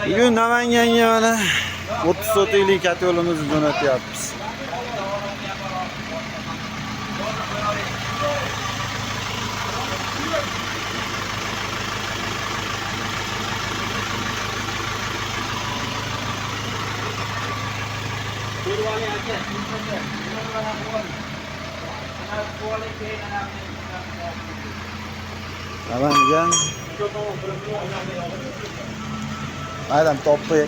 Bugun Namanganga mana 30 sotiylik kat yo'limizni jo'natyapmiz. Namangan Aydan toppi.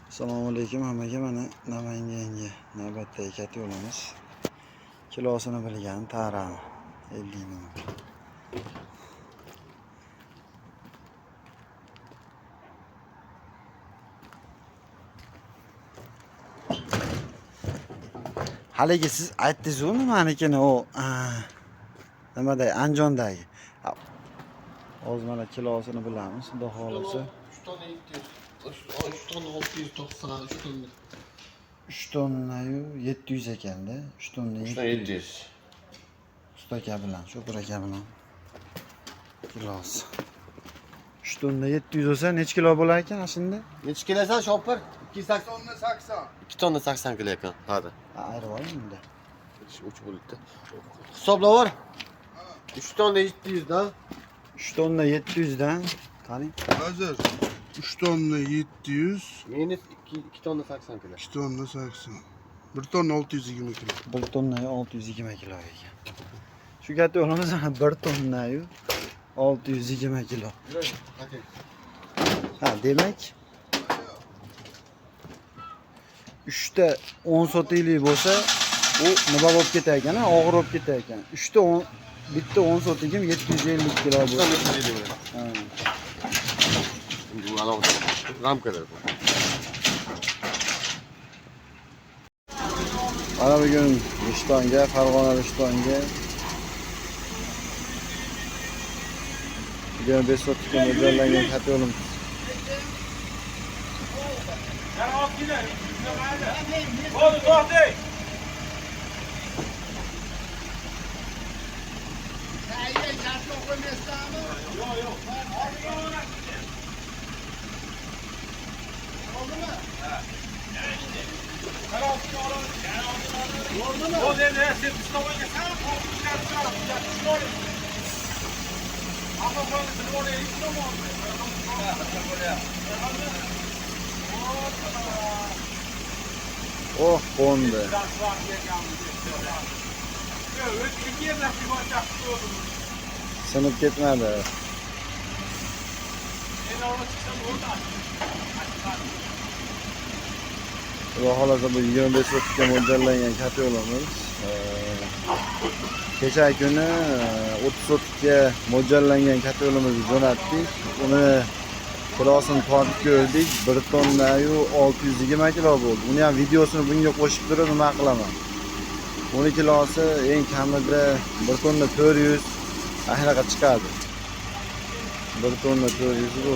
Assalomu alaykum hammaga. Mana Namanganga navbatdagi kat yo'limiz. Kilosini bilgan tarani 50 ming. Haligi siz aytdingiz-ku nimanikini o nimada Anjondagi. Hozir mana kilosini bilamiz, xudo xolasa. 3 tonna 690, 3 tonna. 3 tonna 700 ekanda. 3 tonna 700. Usta aka bilan, Sho'pir aka bilan. Kilosi. 3 tonna 700 olsa necha kilo bo'lar ekan shunda? Necha kilosan Sho'pir? 2 tonna 80. 2 tonna 80 kilo ekan. Hadi. Ayrib oling unda. Uch bo'libdi. Hisoblavor. 3 tonna 700 dan. 3 tonna 700 dan. Qani? Hozir 3 tonna 700, Minus 2 tonna 80 kilo. 2 tonna 80. 1 tonna 620 kilo. 1 tonna 620 kilo ekan. Shu kat yo'limiz 1 tonna 620 kilo. Ha, demak 3 ta 10 sotiylik bo'lsa, u nima bo'lib ketar ekan, og'ir bo'lib ketar ekan. 3 ta 10, bitta 10 sotigim 750 kilo bo'lsa. Ha. Bu alohida ramkalar. Mana bugun Rishtonga, Farg'ona Rishtonga 25 sotikka mo'ljallangan kat yo'limiz. Oh, qo'ndi. Sinib ketmadi. Xudo xolasa bu 25 sotikka mo'ljallangan kat yo'limiz. Kecha kuni 30 sotikka mo'ljallangan kat yo'limizni jo'natdik. Uni kilosini tortib ko'rdik. 1 tonna 620 kilo bo'ldi. Uni ham videosini bunga qo'shib turib nima qilaman. Uni kilosi eng kamida 1 tonna 400 ahnaqa chiqadi. 1 tonna 400 bu.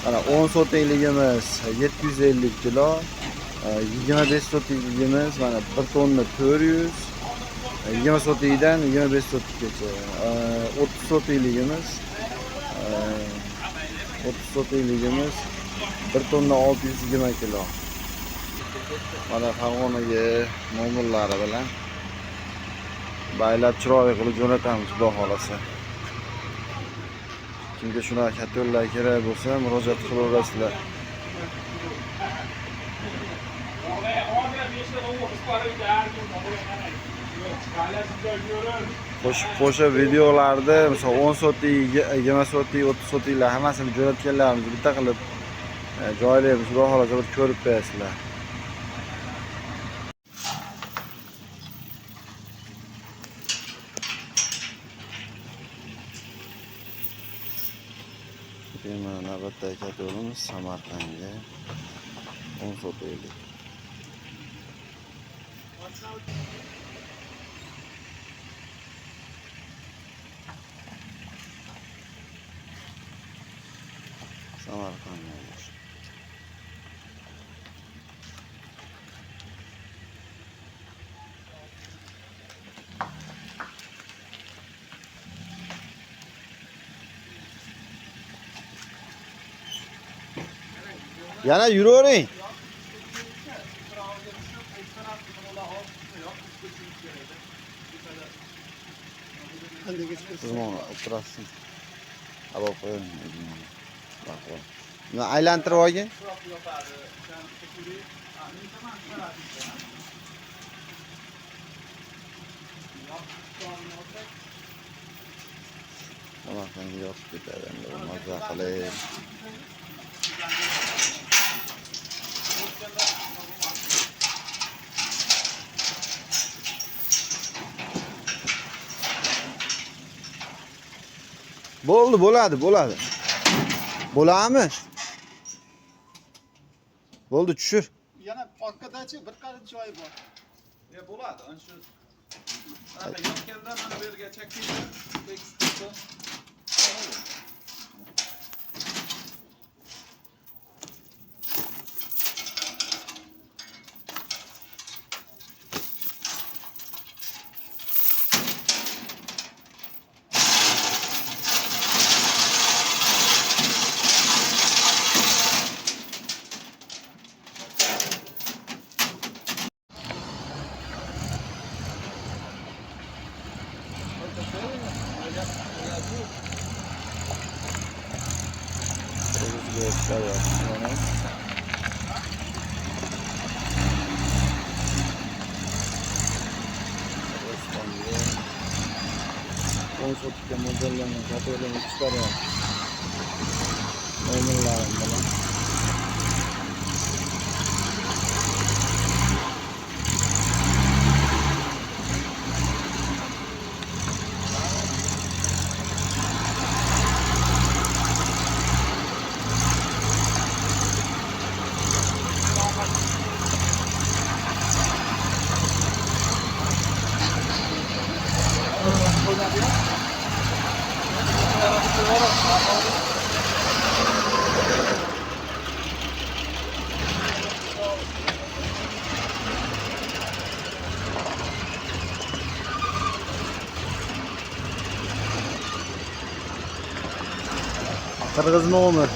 Mana 10 sotikligimiz 750 kilo, 25 sotikligimiz mana 1 tonna 400, 20 sotikdan 25 sotikgacha, 30 sotikligimiz 1 tonna 620 kilo. Mana Farg'onaga mo'millari bilan baylab chiroyli qilib jo'natamiz, xudo xolasa. Kimga shunaqa kat yo'llar kerak bo'lsa, murojaat qilaverasizlar. Qo'shib videolarda, misol 10 sotik, 20 sotik, 30 sotiklar hammasini jo'natganlarimizni bitta qilib joylaymiz, xudo xolasa bir ko'rib qo'yasizlar. Mana navbatdagi kat yo'limiz Samarqandga 10 sotiylik. Samarqandlar. Yana yuravering. Uzmon o'tirasizmi? Olib qo'ying. Bak. Buni aylantirib olgin. Samarqandga yopib ketadi endi maza qilib. Bo'ldi, bo'ladi. Bo'ladimi? Bo'ldi, tushir. Yana orqadachi bir qarich joyi bor. Bo'ladi. Ana shu yotganda mana bu yerga chakingni tekistirsa. Konsortga modellangan katalogni chiqaryapti. Oynalarım bilan. Qirg'iz nomi.